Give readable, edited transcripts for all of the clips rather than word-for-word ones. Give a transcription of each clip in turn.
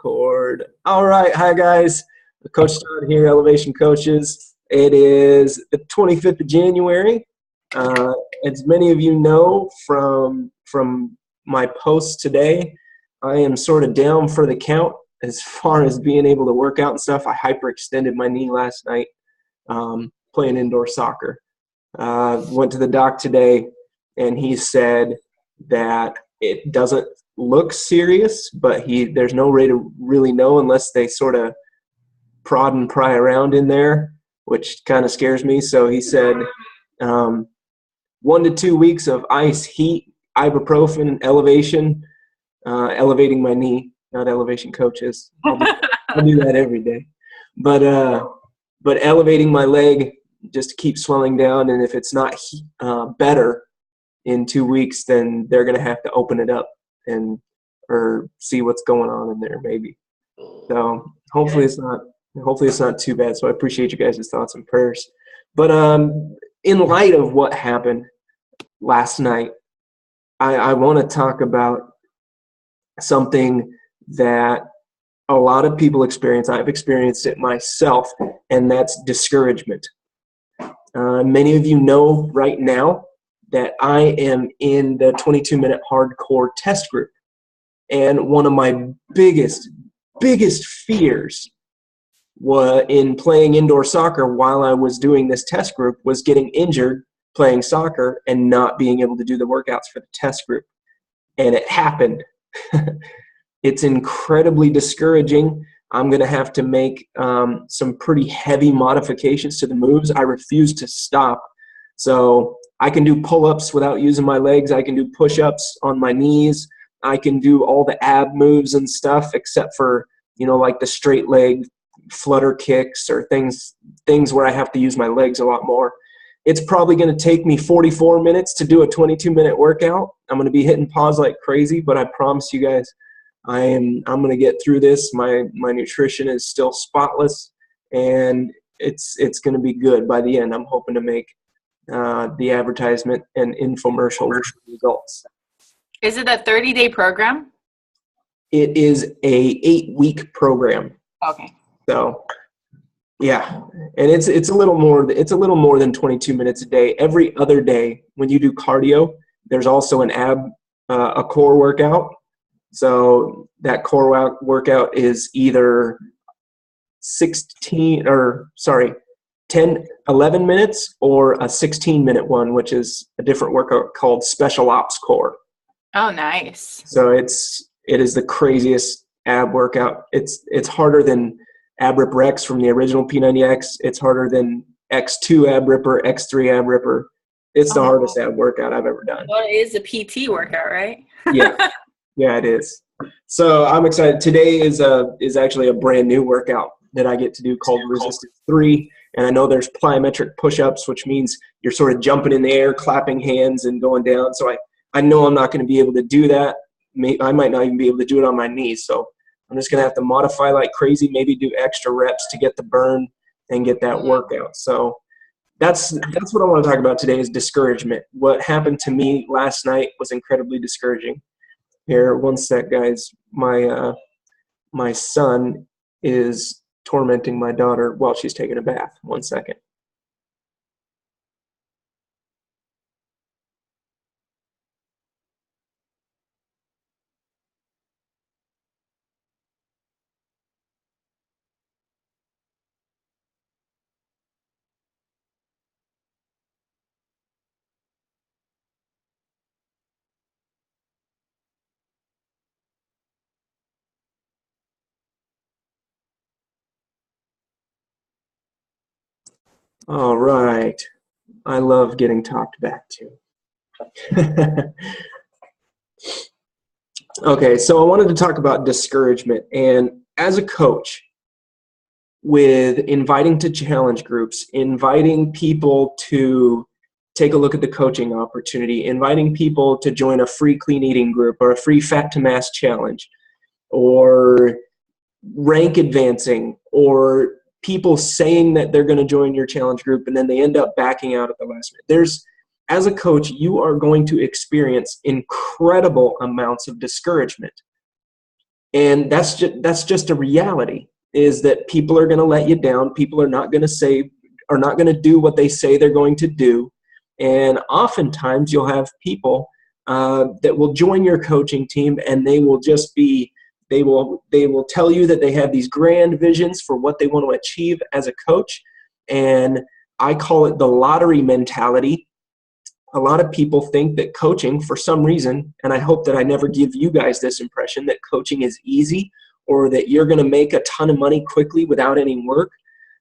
Record. All right. Hi, guys. Coach Todd here, Elevation Coaches. It is the 25th of January. Uh, as many of you know from my posts today, I am sort of down for the count as far as being able to work out and stuff. I hyperextended my knee last night playing indoor soccer. Went to the doc today, and he said that it doesn't look serious, but there's no way to really know unless they sort of prod and pry around in there, which kind of scares me. So he said 1 to 2 weeks of ice, heat, ibuprofen, elevation, elevating my knee, not elevation coaches. I'll do that every day. But elevating my leg just to keep swelling down, and if it's not better in 2 weeks, then they're going to have to open it up or see what's going on in there maybe. So hopefully it's not too bad. So I appreciate you guys' thoughts and prayers. But in light of what happened last night, I want to talk about something that a lot of people experience. I've experienced it myself, and that's discouragement. Many of you know right now that I am in the 22-minute hardcore test group. And one of my biggest fears in playing indoor soccer while I was doing this test group was getting injured playing soccer and not being able to do the workouts for the test group. And it happened. It's incredibly discouraging. I'm going to have to make some pretty heavy modifications to the moves. I refuse to stop. So I can do pull-ups without using my legs. I can do push-ups on my knees. I can do all the ab moves and stuff except for, like the straight leg flutter kicks or things where I have to use my legs a lot more. It's probably going to take me 44 minutes to do a 22-minute workout. I'm going to be hitting pause like crazy, but I promise you guys, I'm going to get through this. My nutrition is still spotless, and it's going to be good by the end. I'm hoping to make the advertisement and infomercial results. Is it a 30-day program? It is a 8-week program. Okay. So, yeah, and it's a little more than 22 minutes a day. Every other day when you do cardio, there's also a core workout. So that core workout is either 11 minutes or a 16-minute one, which is a different workout called Special Ops Core. Oh, nice. So it is the craziest ab workout. It's harder than ab rip rex from the original P90X. It's harder than X2 ab ripper, X3 ab ripper. It's the hardest ab workout I've ever done. Well, it is a PT workout, right? Yeah, it is. So I'm excited. Today is actually a brand new workout that I get to do called Resistance 3. And I know there's plyometric push-ups, which means you're sort of jumping in the air, clapping hands, and going down. So I know I'm not going to be able to do that. I might not even be able to do it on my knees. So I'm just going to have to modify like crazy, maybe do extra reps to get the burn and get that workout. So that's what I want to talk about today is discouragement. What happened to me last night was incredibly discouraging. Here, one sec, guys. My son is tormenting my daughter while she's taking a bath. 1 second. All right. I love getting talked back to. Okay, so I wanted to talk about discouragement. And as a coach, with inviting to challenge groups, inviting people to take a look at the coaching opportunity, inviting people to join a free clean eating group or a free fat to mass challenge, or rank advancing, or people saying that they're going to join your challenge group and then they end up backing out at the last minute. As a coach, you are going to experience incredible amounts of discouragement. And that's just a reality, is that people are going to let you down. People are not going to do what they say they're going to do. And oftentimes you'll have people that will join your coaching team, and they will tell you that they have these grand visions for what they want to achieve as a coach. And I call it the lottery mentality. A lot of people think that coaching, for some reason, and I hope that I never give you guys this impression, that coaching is easy or that you're going to make a ton of money quickly without any work.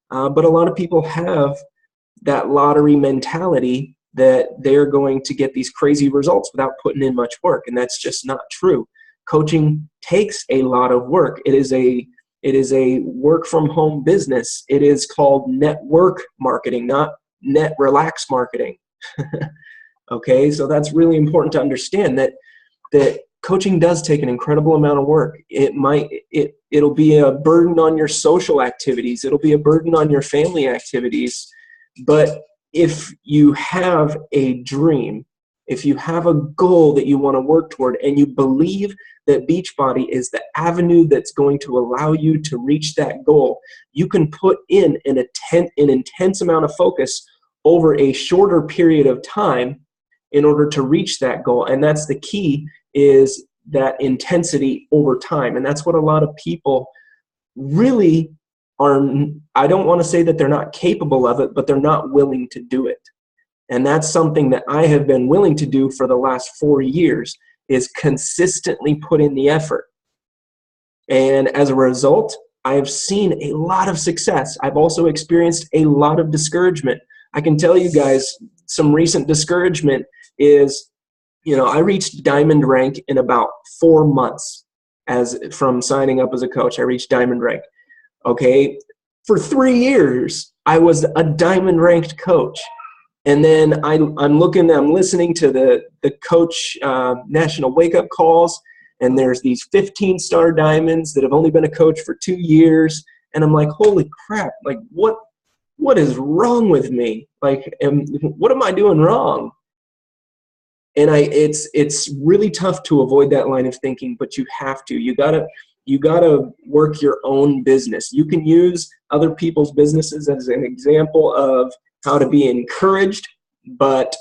But a lot of people have that lottery mentality that they're going to get these crazy results without putting in much work. And that's just not true. Coaching takes a lot of work. It is a work from home business. It is called network marketing, not net relax marketing. Okay, so that's really important to understand, that coaching does take an incredible amount of work. It'll be a burden on your social activities. It'll be a burden on your family activities. But if you have a dream, if you have a goal that you want to work toward, and you believe that Beachbody is the avenue that's going to allow you to reach that goal, you can put in an intense amount of focus over a shorter period of time in order to reach that goal. And that's the key, is that intensity over time. And that's what a lot of people really are. I don't want to say that they're not capable of it, but they're not willing to do it. And that's something that I have been willing to do for the last 4 years, is consistently put in the effort. And as a result, I've seen a lot of success. I've also experienced a lot of discouragement. I can tell you guys some recent discouragement is, I reached diamond rank in about 4 months from signing up as a coach. I reached diamond rank. Okay. For 3 years, I was a diamond ranked coach. And then I'm listening to the coach national wake up calls, and there's these 15-star diamonds that have only been a coach for 2 years. And I'm like, holy crap, like what is wrong with me? Like, what am I doing wrong? And it's really tough to avoid that line of thinking, but you have to. You gotta work your own business. You can use other people's businesses as an example of how to be encouraged, but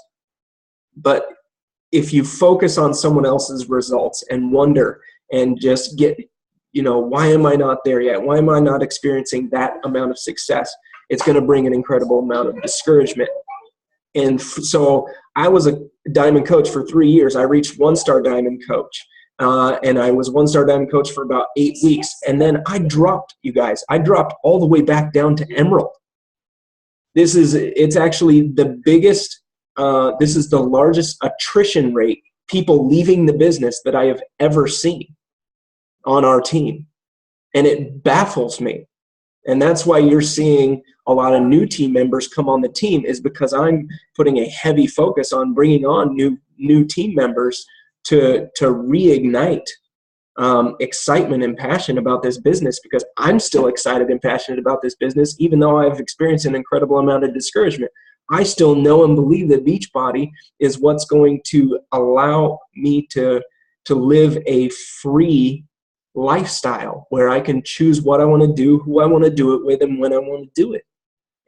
if you focus on someone else's results and wonder and just get, why am I not there yet? Why am I not experiencing that amount of success? It's going to bring an incredible amount of discouragement. And so I was a diamond coach for 3 years. I reached 1-star diamond coach. And I was 1-star diamond coach for about 8 weeks. And then I dropped all the way back down to emerald. It's actually the biggest, this is the largest attrition rate, people leaving the business, that I have ever seen on our team. And it baffles me. And that's why you're seeing a lot of new team members come on the team, is because I'm putting a heavy focus on bringing on new team members to reignite excitement and passion about this business, because I'm still excited and passionate about this business. Even though I've experienced an incredible amount of discouragement, I still know and believe that Beachbody is what's going to allow me to live a free lifestyle where I can choose what I want to do, who I want to do it with, and when I want to do it.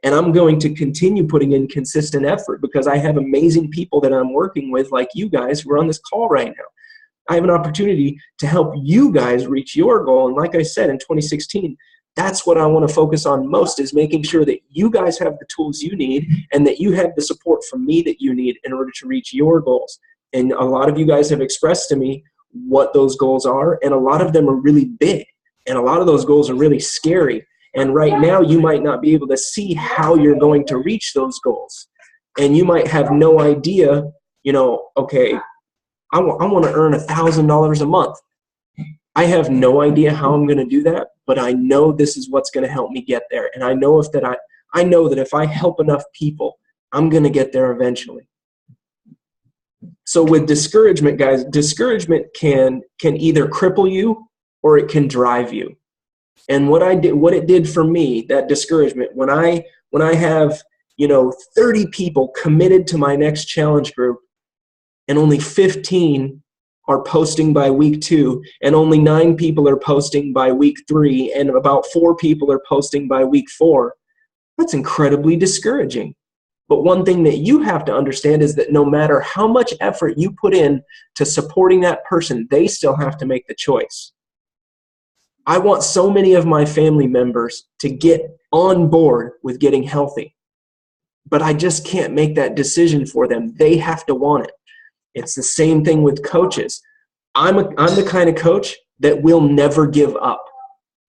And I'm going to continue putting in consistent effort, because I have amazing people that I'm working with, like you guys who are on this call right now. I have an opportunity to help you guys reach your goal. And like I said, in 2016, that's what I want to focus on most, is making sure that you guys have the tools you need and that you have the support from me that you need in order to reach your goals. And a lot of you guys have expressed to me what those goals are, and a lot of them are really big, and a lot of those goals are really scary. And right now you might not be able to see how you're going to reach those goals, and you might have no idea, okay, I want to earn $1,000 a month. I have no idea how I'm going to do that, but I know this is what's going to help me get there. And I know that if I help enough people, I'm going to get there eventually. So with discouragement, guys, discouragement can either cripple you or it can drive you. And what it did for me, that discouragement, when I have 30 people committed to my next challenge group, and only 15 are posting by week 2, and only 9 people are posting by week 3, and about 4 people are posting by week 4. That's incredibly discouraging. But one thing that you have to understand is that no matter how much effort you put in to supporting that person, they still have to make the choice. I want so many of my family members to get on board with getting healthy, but I just can't make that decision for them. They have to want it. It's the same thing with coaches. I'm the kind of coach that will never give up.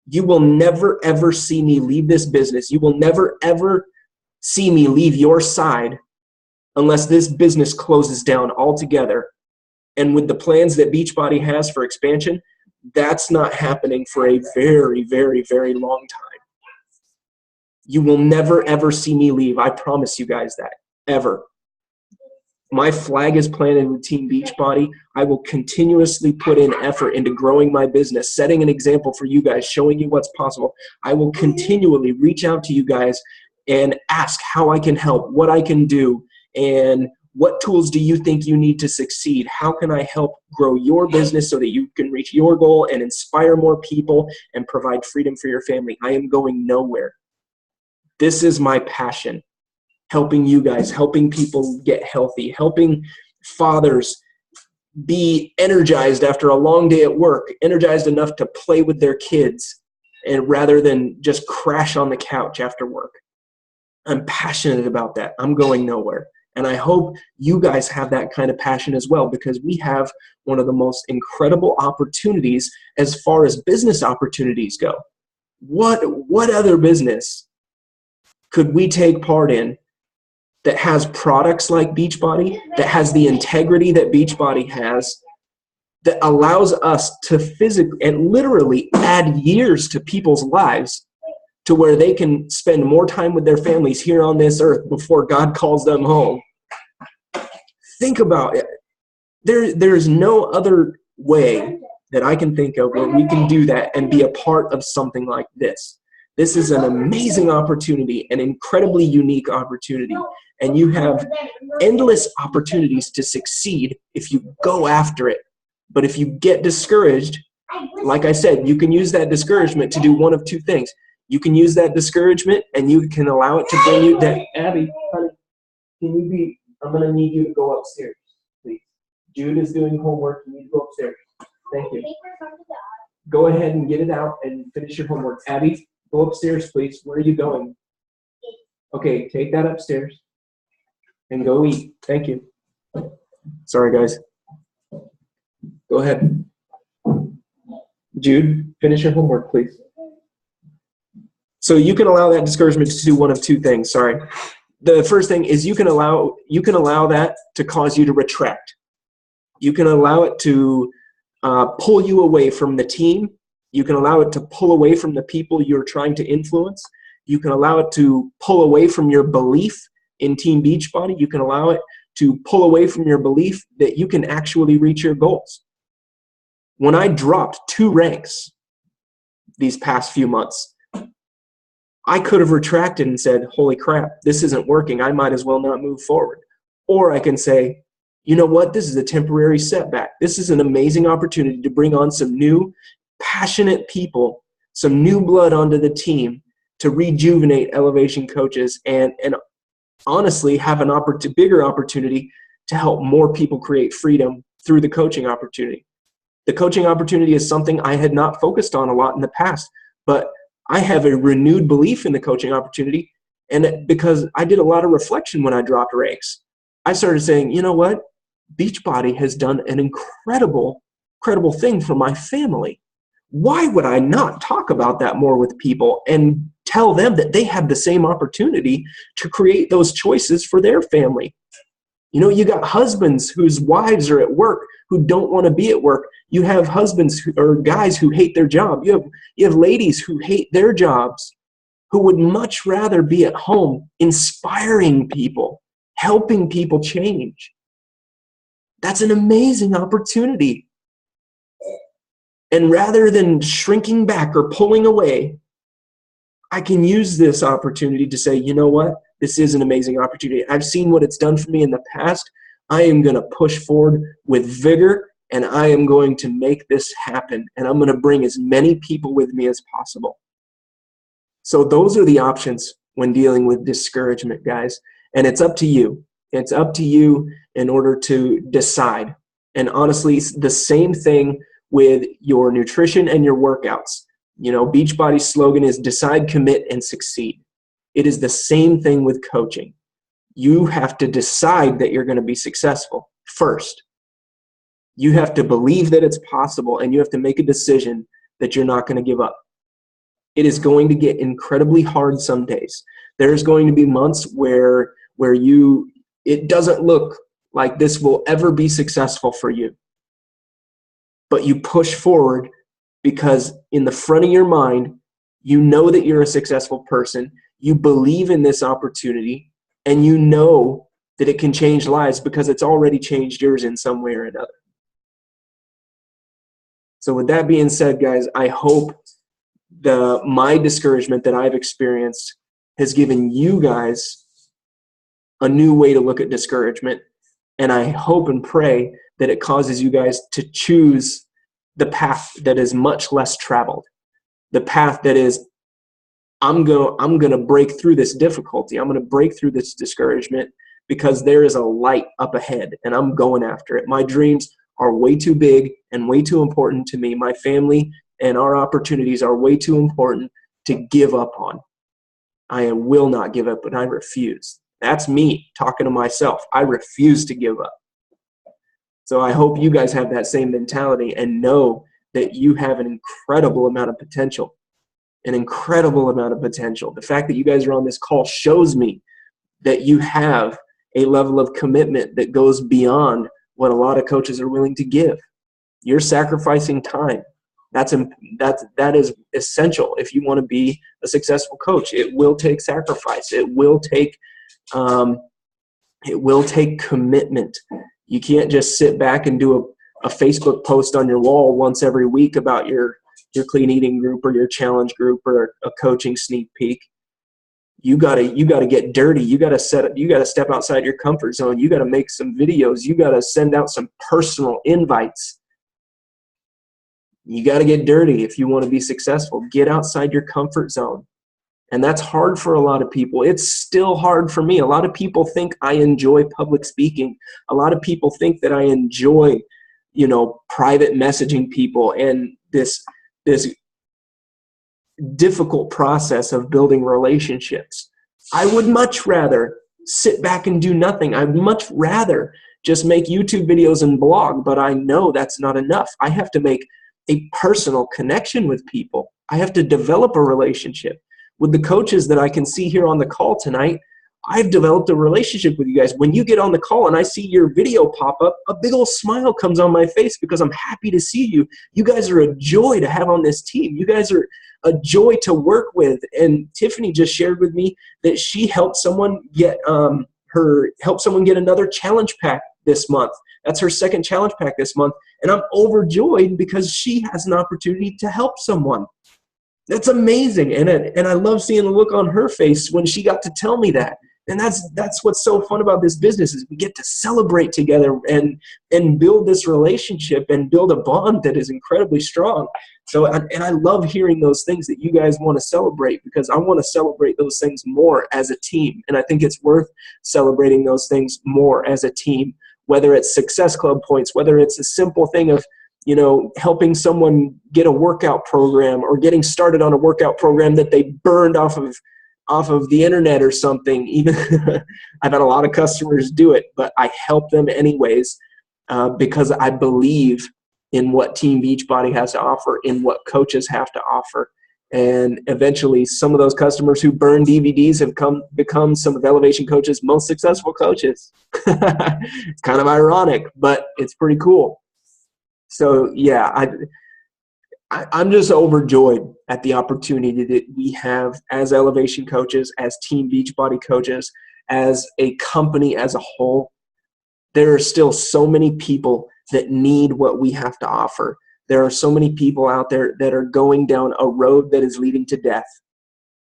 You will never, ever see me leave this business. You will never, ever see me leave your side unless this business closes down altogether. And with the plans that Beachbody has for expansion, that's not happening for a very, very, very long time. You will never, ever see me leave. I promise you guys that, ever. My flag is planted with Team Beachbody. I will continuously put in effort into growing my business, setting an example for you guys, showing you what's possible. I will continually reach out to you guys and ask how I can help, what I can do, and what tools do you think you need to succeed? How can I help grow your business so that you can reach your goal and inspire more people and provide freedom for your family? I am going nowhere. This is my passion. Helping you guys, helping people get healthy, helping fathers be energized after a long day at work, energized enough to play with their kids, and rather than just crash on the couch after work. I'm passionate about that. I'm going nowhere. And I hope you guys have that kind of passion as well, because we have one of the most incredible opportunities as far as business opportunities go. What other business could we take part in that has products like Beachbody, that has the integrity that Beachbody has, that allows us to physically and literally add years to people's lives to where they can spend more time with their families here on this earth before God calls them home? Think about it. There's no other way that I can think of where we can do that and be a part of something like this. This is an amazing opportunity, an incredibly unique opportunity, and you have endless opportunities to succeed if you go after it. But if you get discouraged, like I said, you can use that discouragement to do one of two things. You can use that discouragement and you can allow it to bring you that. Abby, honey, I'm going to need you to go upstairs, please. Jude is doing homework. You need to go upstairs. Thank you. Go ahead and get it out and finish your homework. Abby, go upstairs, please. Where are you going? Okay, take that upstairs and go eat. Thank you. Sorry, guys. Go ahead. Jude, finish your homework, please. So you can allow that discouragement to do one of two things. Sorry. The first thing is you can allow that to cause you to retract. You can allow it to pull you away from the team. You can allow it to pull away from the people you're trying to influence. You can allow it to pull away from your belief in Team Beachbody. You can allow it to pull away from your belief that you can actually reach your goals. When I dropped 2 ranks these past few months, I could have retracted and said, holy crap, this isn't working. I might as well not move forward. Or I can say, you know what? This is a temporary setback. This is an amazing opportunity to bring on some new, passionate people, some new blood onto the team to rejuvenate Elevation Coaches and honestly have an bigger opportunity to help more people create freedom through the coaching opportunity. The coaching opportunity is something I had not focused on a lot in the past, but I have a renewed belief in the coaching opportunity, and because I did a lot of reflection when I dropped ranks, I started saying, you know what? Beachbody has done an incredible thing for my family. Why would I not talk about that more with people and tell them that they have the same opportunity to create those choices for their family? You know, you got husbands whose wives are at work who don't want to be at work. You have husbands or guys who hate their job. You have ladies who hate their jobs, who would much rather be at home inspiring people, helping people change. That's an amazing opportunity. And rather than shrinking back or pulling away, I can use this opportunity to say, you know what? This is an amazing opportunity. I've seen what it's done for me in the past. I am going to push forward with vigor and I am going to make this happen, and I'm going to bring as many people with me as possible. So those are the options when dealing with discouragement, guys. And it's up to you. It's up to you in order to decide. And honestly, it's the same thing with your nutrition and your workouts. You know, Beachbody's slogan is decide, commit, and succeed. It is the same thing with coaching. You have to decide that you're going to be successful first. You have to believe that it's possible, and you have to make a decision that you're not going to give up. It is going to get incredibly hard some days. There's going to be months where it doesn't look like this will ever be successful for you. But you push forward because in the front of your mind, you know that you're a successful person, you believe in this opportunity, and you know that it can change lives because it's already changed yours in some way or another. So with that being said, guys, I hope my discouragement that I've experienced has given you guys a new way to look at discouragement. And I hope and pray that it causes you guys to choose the path that is much less traveled, the path that is, I'm going to break through this difficulty. I'm going to break through this discouragement because there is a light up ahead and I'm going after it. My dreams are way too big and way too important to me. My family and our opportunities are way too important to give up on. I will not give up, and I refuse. That's me talking to myself. I refuse to give up. So I hope you guys have that same mentality and know that you have an incredible amount of potential. An incredible amount of potential. The fact that you guys are on this call shows me that you have a level of commitment that goes beyond what a lot of coaches are willing to give. You're sacrificing time. That is essential if you want to be a successful coach. It will take sacrifice. It will take commitment. You can't just sit back and do a Facebook post on your wall once every week about your clean eating group or your challenge group or a coaching sneak peek. You gotta get dirty. You gotta step outside your comfort zone. You gotta make some videos. You gotta send out some personal invites. You gotta get dirty if you want to be successful. Get outside your comfort zone. And that's hard for a lot of people. It's still hard for me. A lot of people think I enjoy public speaking. A lot of people think that I enjoy, private messaging people and this difficult process of building relationships. I would much rather sit back and do nothing. I'd much rather just make YouTube videos and blog, but I know that's not enough. I have to make a personal connection with people. I have to develop a relationship. With the coaches that I can see here on the call tonight, I've developed a relationship with you guys. When you get on the call and I see your video pop up, a big old smile comes on my face because I'm happy to see you. You guys are a joy to have on this team. You guys are a joy to work with. And Tiffany just shared with me that she helped someone get another challenge pack this month. That's her second challenge pack this month. And I'm overjoyed because she has an opportunity to help someone. That's amazing. And I love seeing the look on her face when she got to tell me that. And that's what's so fun about this business is we get to celebrate together and build this relationship and build a bond that is incredibly strong. So, and I love hearing those things that you guys want to celebrate because I want to celebrate those things more as a team. And I think it's worth celebrating those things more as a team, whether it's Success Club points, whether it's a simple thing of, helping someone get a workout program or getting started on a workout program that they burned off of the internet or something. Even I've had a lot of customers do it, but I help them anyways because I believe in what Team Beachbody has to offer, in what coaches have to offer. And eventually some of those customers who burn DVDs have become some of Elevation Coach's most successful coaches. It's kind of ironic, but it's pretty cool. So yeah, I'm just overjoyed at the opportunity that we have as Elevation coaches, as Team Beachbody coaches, as a company as a whole. There are still so many people that need what we have to offer. There are so many people out there that are going down a road that is leading to death,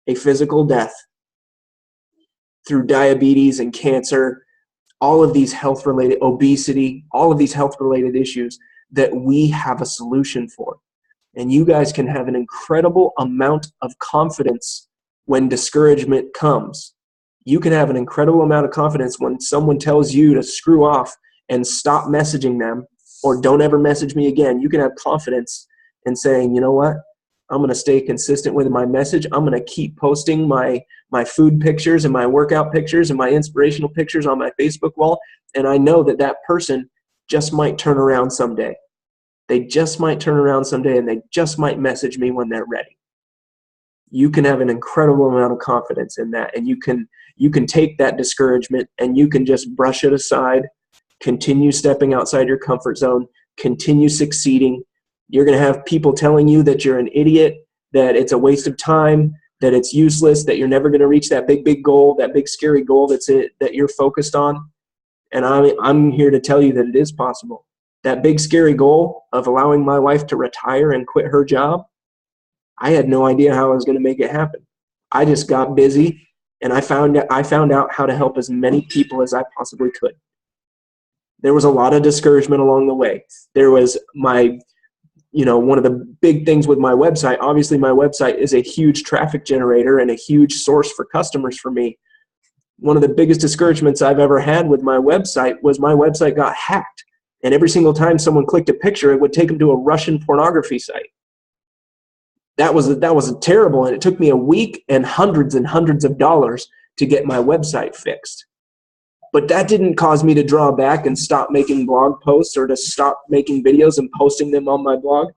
a physical death through diabetes and cancer, all of these health-related, obesity, all of these health-related issues. that we have a solution for. And you guys can have an incredible amount of confidence when discouragement comes. You can have an incredible amount of confidence when someone tells you to screw off and stop messaging them or don't ever message me again. You can have confidence in saying, you know what? I'm going to stay consistent with my message. I'm going to keep posting my food pictures and my workout pictures and my inspirational pictures on my Facebook wall. And I know that that person just might turn around someday. They just might turn around someday and they just might message me when they're ready. You can have an incredible amount of confidence in that, and you can take that discouragement and you can just brush it aside, continue stepping outside your comfort zone, continue succeeding. You're going to have people telling you that you're an idiot, that it's a waste of time, that it's useless, that you're never going to reach that big goal, that big scary goal that you're focused on. And I'm here to tell you that it is possible. That big scary goal of allowing my wife to retire and quit her job, I had no idea how I was going to make it happen. I just got busy and I found out how to help as many people as I possibly could. There was a lot of discouragement along the way. There was one of the big things with my website. Obviously, my website is a huge traffic generator and a huge source for customers for me. One of the biggest discouragements I've ever had with my website was my website got hacked. And every single time someone clicked a picture, it would take them to a Russian pornography site. That was terrible, and it took me a week and hundreds of dollars to get my website fixed. But that didn't cause me to draw back and stop making blog posts or to stop making videos and posting them on my blog.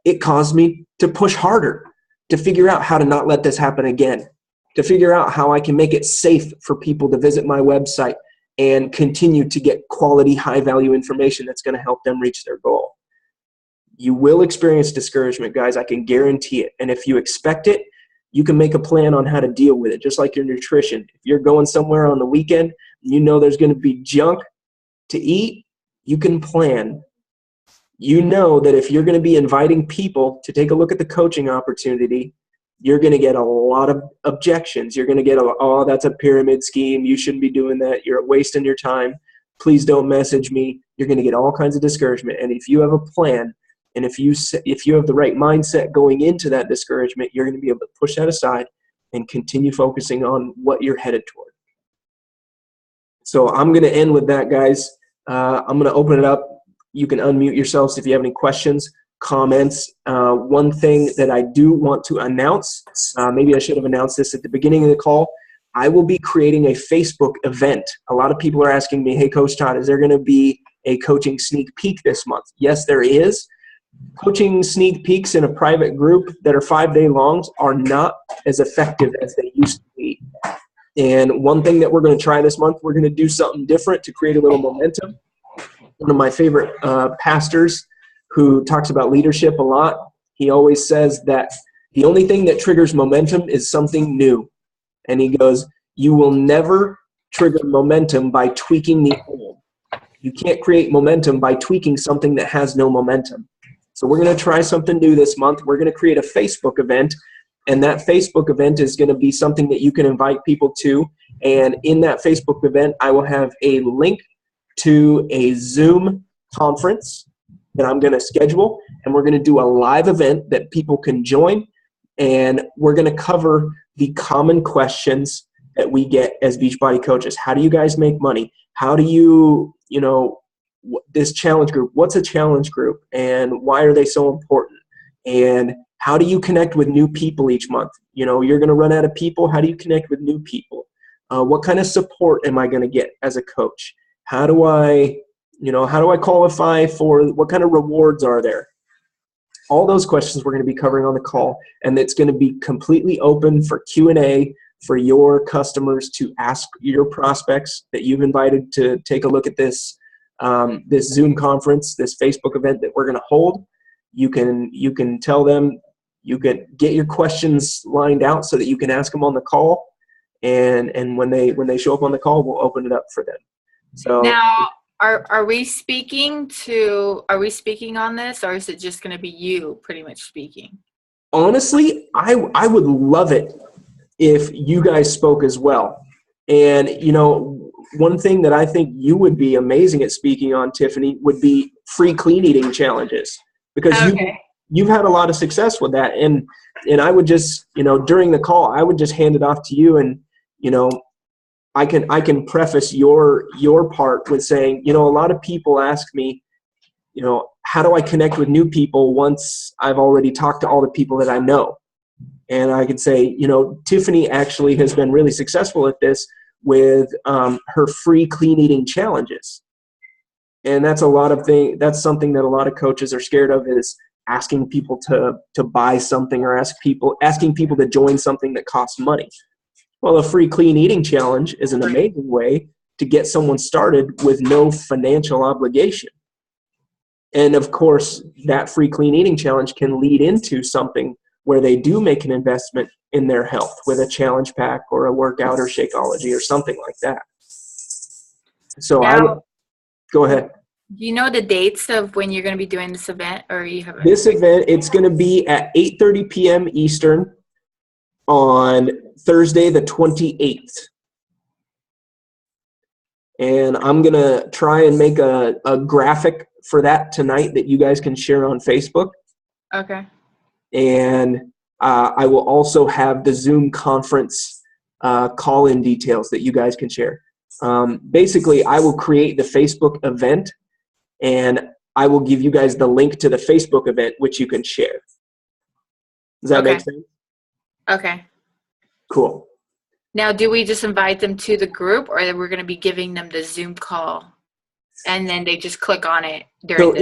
It caused me to push harder, to figure out how to not let this happen again, to figure out how I can make it safe for people to visit my website and continue to get quality, high-value information that's going to help them reach their goal. You will experience discouragement, guys. I can guarantee it. And if you expect it, you can make a plan on how to deal with it, just like your nutrition. If you're going somewhere on the weekend, you know there's going to be junk to eat, you can plan. You know that if you're going to be inviting people to take a look at the coaching opportunity, you're going to get a lot of objections. You're going to get, oh, that's a pyramid scheme. You shouldn't be doing that. You're wasting your time. Please don't message me. You're going to get all kinds of discouragement. And if you have a plan, and if you have the right mindset going into that discouragement, you're going to be able to push that aside and continue focusing on what you're headed toward. So I'm going to end with that, guys. I'm going to open it up. You can unmute yourselves if you have any questions, comments. One thing that I do want to announce, maybe I should have announced this at the beginning of the call, I will be creating a Facebook event. A lot of people are asking me, hey, Coach Todd, is there going to be a coaching sneak peek this month? Yes, there is. Coaching sneak peeks in a private group that are 5-day longs are not as effective as they used to be. And one thing that we're going to try this month, we're going to do something different to create a little momentum. One of my favorite pastors who talks about leadership a lot, he always says that the only thing that triggers momentum is something new. And he goes, you will never trigger momentum by tweaking the old. You can't create momentum by tweaking something that has no momentum. So we're going to try something new this month. We're going to create a Facebook event, and that Facebook event is going to be something that you can invite people to. And in that Facebook event, I will have a link to a Zoom conference that I'm going to schedule, and we're going to do a live event that people can join, and we're going to cover the common questions that we get as Beachbody coaches. How do you guys make money? How do you, this challenge group, what's a challenge group and why are they so important? And how do you connect with new people each month? You're going to run out of people. How do you connect with new people? What kind of support am I going to get as a coach? How do I qualify for, what kind of rewards are there? All those questions we're going to be covering on the call, and it's going to be completely open for Q&A for your customers to ask your prospects that you've invited to take a look at this this Zoom conference, this Facebook event that we're going to hold. You can tell them, you can get your questions lined out so that you can ask them on the call, and when they show up on the call, we'll open it up for them. So now, are we speaking on this, or is it just going to be you pretty much speaking? Honestly, I would love it if you guys spoke as well. And one thing that I think you would be amazing at speaking on, Tiffany, would be free clean eating challenges, because you've had a lot of success with that. And I would just, during the call, I would just hand it off to you, and I can preface your part with saying, a lot of people ask me, how do I connect with new people once I've already talked to all the people that I know? And I could say, Tiffany actually has been really successful at this with her free clean eating challenges. And that's something that a lot of coaches are scared of, is asking people to buy something, or asking people to join something that costs money. Well, a free clean eating challenge is an amazing way to get someone started with no financial obligation. And of course, that free clean eating challenge can lead into something where they do make an investment in their health with a challenge pack or a workout or Shakeology or something like that. So now, go ahead. Do you know the dates of when you're going to be doing this event, or you haven't? This event, it's going to be at 8:30 p.m. Eastern on Thursday, the 28th. And I'm going to try and make a graphic for that tonight that you guys can share on Facebook. Okay. And I will also have the Zoom conference call-in details that you guys can share. Basically, I will create the Facebook event, and I will give you guys the link to the Facebook event, which you can share. Does that make sense? Okay. Cool. Now, do we just invite them to the group, or we're going to be giving them the Zoom call, and then they just click on it during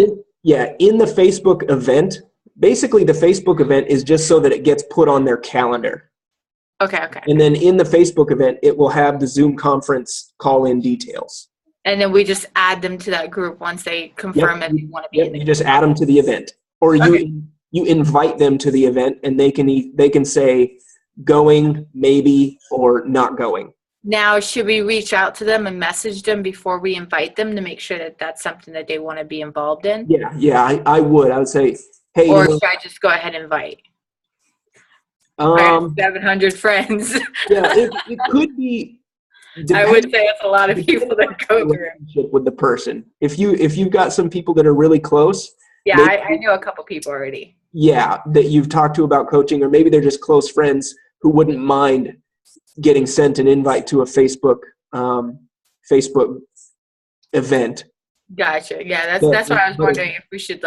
in the Facebook event, basically the Facebook event is just so that it gets put on their calendar. Okay. And then in the Facebook event, it will have the Zoom conference call-in details. And then we just add them to that group once they confirm that they want to be in it. You just add them to the event. Or you invite them to the event, and they can say going, maybe, or not going. Now, should we reach out to them and message them before we invite them to make sure that that's something that they want to be involved in? Yeah, I would. I would say, hey. Or should I just go ahead and invite? I have 700 friends. Yeah, it could be. I would say it's a lot of people that go through. With the person, if you've got some people that are really close. Yeah, I know a couple people already. Yeah, that you've talked to about coaching, or maybe they're just close friends who wouldn't mind getting sent an invite to a Facebook event. Gotcha. Yeah, that's what I was wondering, if we should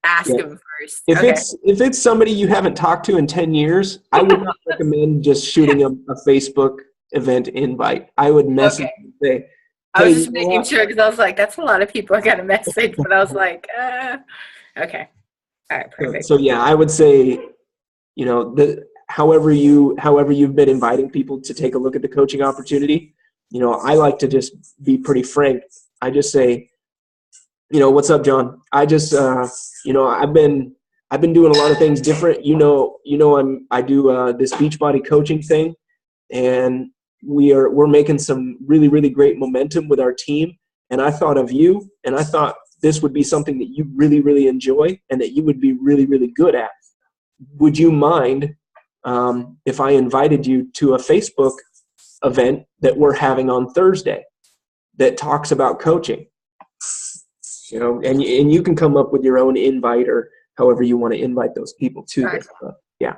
ask them first. If it's somebody you haven't talked to in 10 years, I would not recommend just shooting a Facebook event invite. I would message and say, hey, I was just making sure, because I was like, that's a lot of people I got a message, but I was like, okay. All right, perfect. So yeah, I would say, however you've been inviting people to take a look at the coaching opportunity, I like to just be pretty frank. I just say, what's up, John? I just, I've been doing a lot of things different. I do this Beachbody coaching thing, and we're making some really, really great momentum with our team. And I thought of you, and I thought this would be something that you really, really enjoy and that you would be really, really good at. Would you mind if I invited you to a Facebook event that we're having on Thursday that talks about coaching? And you can come up with your own invite, or however you want to invite those people to this. Yeah.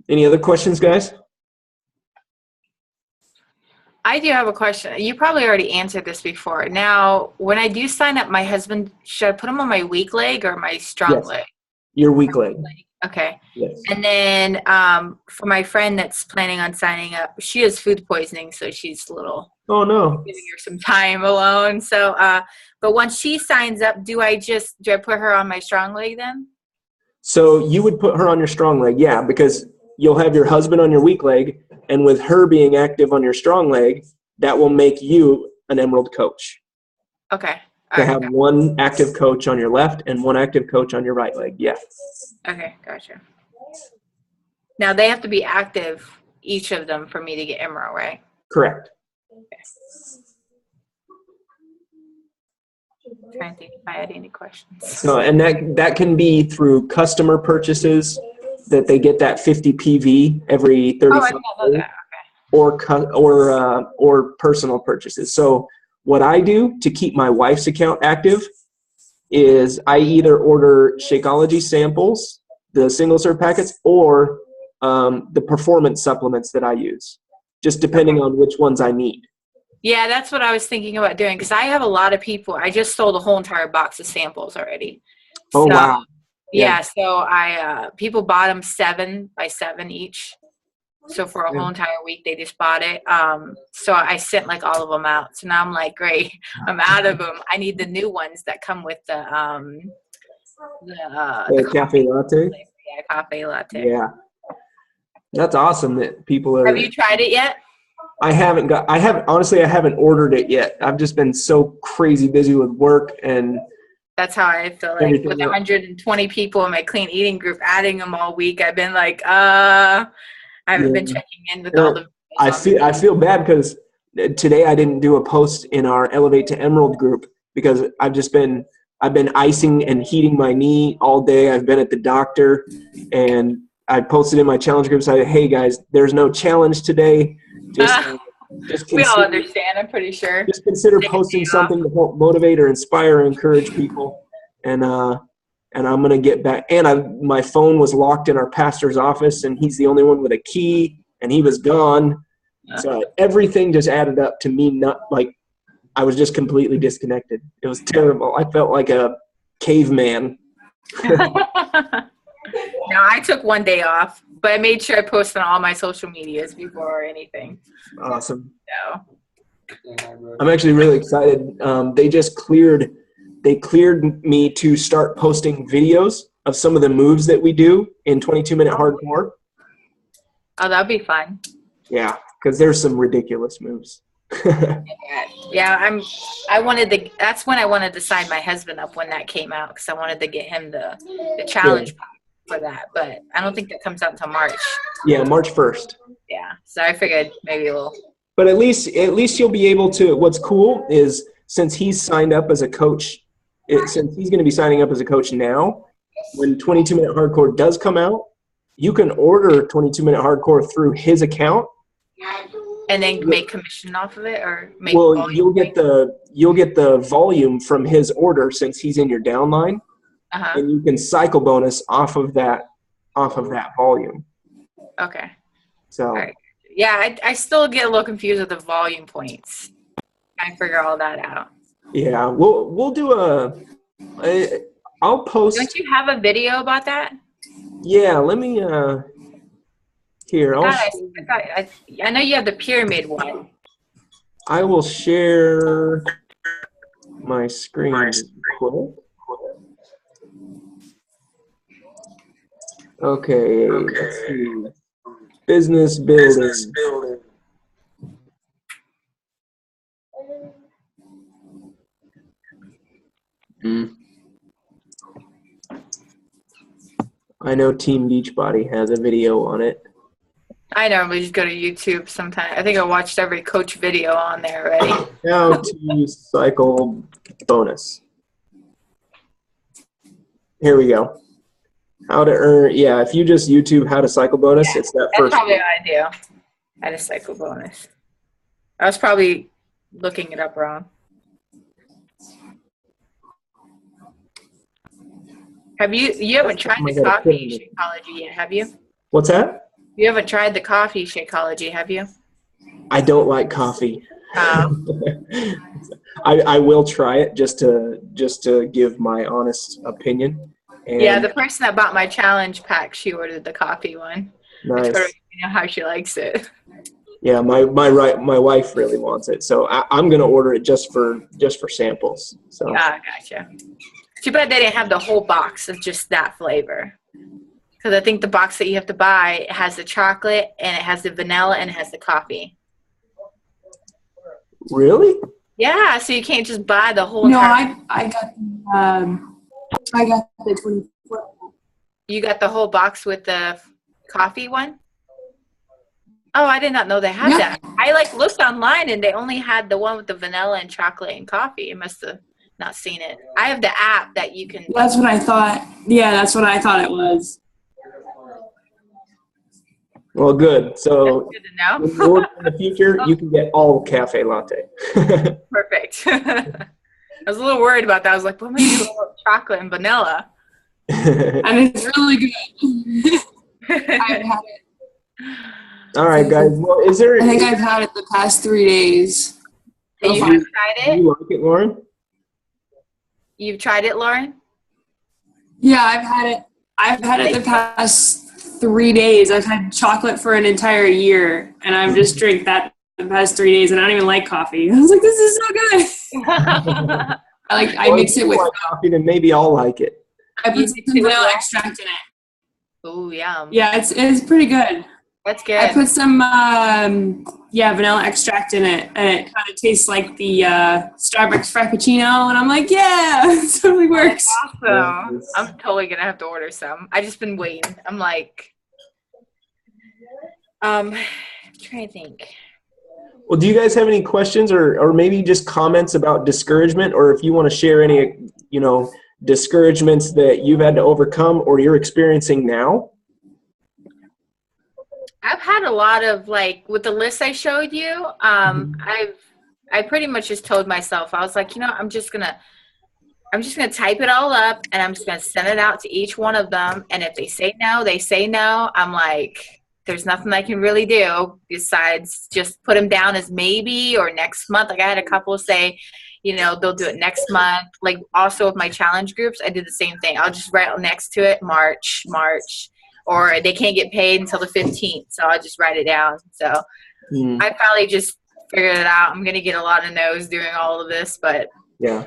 Any other questions, guys? I do have a question. You probably already answered this before. Now, when I do sign up, my husband, should I put him on my weak leg or my strong leg? Your weak leg. Okay. Yes. And then for my friend that's planning on signing up, she has food poisoning, so she's a little. Oh no. Giving her some time alone. So, but once she signs up, do I put her on my strong leg then? So you would put her on your strong leg, yeah, because you'll have your husband on your weak leg, and with her being active on your strong leg, that will make you an Emerald coach. Okay. To have one active coach on your left and one active coach on your right leg, yeah. Okay, gotcha. Now they have to be active, each of them, for me to get Emerald, right? Correct. Okay. I'm trying to think if I had any questions. So, and that can be through customer purchases. that they get that 50 PV every 35 Oh, I didn't know days, that. or personal purchases. So what I do to keep my wife's account active is I either order Shakeology samples, the single serve packets, or the performance supplements that I use, just depending on which ones I need. Yeah, that's what I was thinking about doing, because I have a lot of people. I just sold a whole entire box of samples already. Oh, So, wow. yeah, so people bought them 7 by 7 each. So for a whole Yeah. entire week, they just bought it. So I sent like all of them out. So now I'm like, great, I'm out of them. I need the new ones that come with the Cafe latte. Yeah, cafe latte. Yeah, that's awesome that people are. Have you tried it yet? I haven't honestly, I haven't ordered it yet. I've just been so crazy busy with work and that's how I feel like with 120 people in my clean eating group, adding them all week. I've been like, I haven't been checking in with all the. I feel bad because today I didn't do a post in our Elevate to Emerald group because I've been icing and heating my knee all day. I've been at the doctor, and I posted in my challenge group. So hey guys, there's no challenge today. Just we all understand. I'm pretty sure. Just consider posting something to help motivate or inspire or encourage people, and I'm gonna get back. And my phone was locked in our pastor's office, and he's the only one with a key, and he was gone. So everything just added up to me. Not like I was just completely disconnected. It was terrible. I felt like a caveman. No, I took one day off, but I made sure I posted on all my social medias before anything. Awesome. So I'm actually really excited. They cleared me to start posting videos of some of the moves that we do in 22-minute hardcore. Oh, that'd be fun. Yeah, because there's some ridiculous moves. Yeah, that's when I wanted to sign my husband up when that came out, because I wanted to get him the challenge pack for that, but I don't think that comes out until March. Yeah, March 1st. Yeah, so I figured maybe we'll. But at least you'll be able to. What's cool is since he's signed up as a coach, since he's going to be signing up as a coach now, when 22-minute hardcore does come out, you can order 22-minute hardcore through his account. And then make commission off of it, or make. Well, you'll get the volume from his order since he's in your downline, and you can cycle bonus off of that volume. Okay. So. All right. Yeah, I still get a little confused with the volume points. I figure all that out. Yeah, we'll do I'll post. Don't you have a video about that? Yeah, let me. Here, I know you have the pyramid one. I will share my screen quick. Okay, let's see. Business building. I know Team Beachbody has a video on it. I normally just go to YouTube sometimes. I think I watched every coach video on there already. How to cycle bonus. Here we go. How to earn, yeah, if you just YouTube how to cycle bonus, it's that first. That's probably what I do. How to cycle bonus. I was probably looking it up wrong. You haven't tried the coffee Shakeology yet, have you? To that? You haven't tried the coffee Shakeology, have you? I don't like coffee. I will try it just to give my honest opinion. And yeah, the person that bought my challenge pack, she ordered the coffee one. Nice. I told her, you know how she likes it. Yeah, my wife really wants it, so I'm gonna order it just for samples. So. Ah, gotcha. Too bad they didn't have the whole box of just that flavor. Because I think the box that you have to buy has the chocolate and it has the vanilla and it has the coffee. Really? Yeah, so you can't just buy the whole. No, I got the 24. You got the whole box with the coffee one? Oh, I did not know they had that. I looked online and they only had the one with the vanilla and chocolate and coffee. I must have not seen it. I have the app that you can. That's what I thought. Yeah, that's what I thought it was. Well, good. So Good to know. when you order in the future, you can get all cafe latte. Perfect. I was a little worried about that. I was like, what am I doing with chocolate and vanilla? And it's really good. I've had it. All right, guys. Well, is there? I think I've had it the past 3 days. And you Do have you- tried Do it? you like it, Lauren? You've tried it, Lauren? Yeah, I've had it. I've had it the past 3 days. I've had chocolate for an entire year, and I've just drank that the past 3 days, and I don't even like coffee. I was like, this is so good. I Well, mix if it you with. like coffee, then maybe I'll like it. I You put some mix it with vanilla what? extract in it. Oh, yum. Yeah, it's pretty good. That's I good. put some vanilla extract in it, and it kind of tastes like the Starbucks Frappuccino, and I'm like, yeah, it totally works. Awesome. Yes. I'm totally going to have to order some. I just been waiting. I'm like, I'm trying to think. Well, do you guys have any questions or maybe just comments about discouragement, or if you want to share any, discouragements that you've had to overcome or you're experiencing now? I've had a lot of like with the list I showed you. I pretty much just told myself I was like, I'm just gonna type it all up and I'm just gonna send it out to each one of them. And if they say no, they say no. I'm like, there's nothing I can really do besides just put them down as maybe or next month. Like I had a couple say, they'll do it next month. Like also with my challenge groups, I did the same thing. I'll just write next to it March. Or they can't get paid until the 15th, so I'll just write it down. So I probably just figured it out. I'm going to get a lot of no's doing all of this, but Yeah.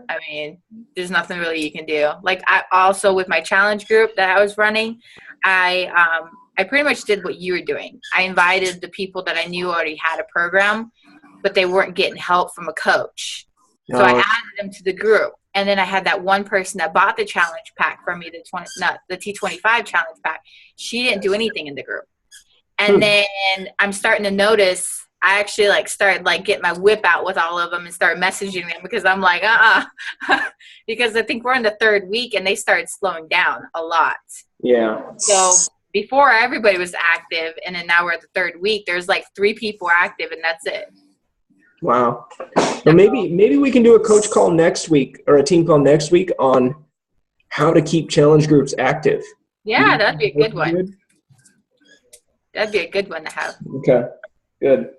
I mean, there's nothing really you can do. Like I also with my challenge group that I was running, I pretty much did what you were doing. I invited the people that I knew already had a program, but they weren't getting help from a coach. So I added them to the group. And then I had that one person that bought the challenge pack from me, the T25 challenge pack. She didn't do anything in the group. And then I'm starting to notice, I actually started getting my whip out with all of them and start messaging them because I'm like, because I think we're in the third week and they started slowing down a lot. Yeah. So before everybody was active and then now we're at the third week, there's 3 people active and that's it. Wow. So maybe we can do a coach call next week or a team call next week on how to keep challenge groups active. Yeah, that'd be a good one. That'd be a good one to have. Okay, good.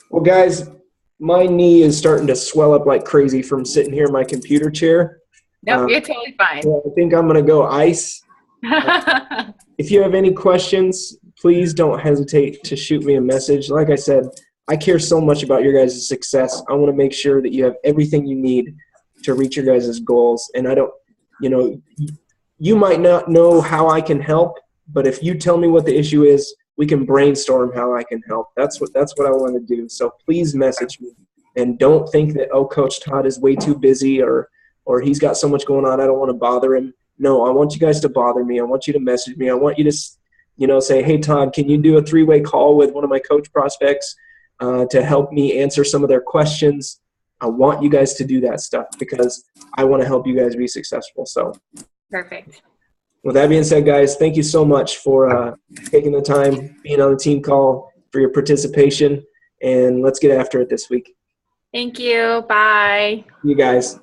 Well, guys, my knee is starting to swell up like crazy from sitting here in my computer chair. Nope, you're totally fine. So I think I'm going to go ice. If you have any questions, please don't hesitate to shoot me a message. Like I said, I care so much about your guys' success. I want to make sure that you have everything you need to reach your guys' goals. And I don't, you might not know how I can help, but if you tell me what the issue is, we can brainstorm how I can help. That's what I want to do. So please message me. And don't think that, Coach Todd is way too busy or he's got so much going on, I don't want to bother him. No, I want you guys to bother me. I want you to message me. I want you to, say, hey, Todd, can you do a 3-way call with one of my coach prospects to help me answer some of their questions? I want you guys to do that stuff because I want to help you guys be successful. So Perfect. With that being said, guys, thank you so much for taking the time, being on the team call, for your participation, and let's get after it this week. Thank you. Bye. You guys.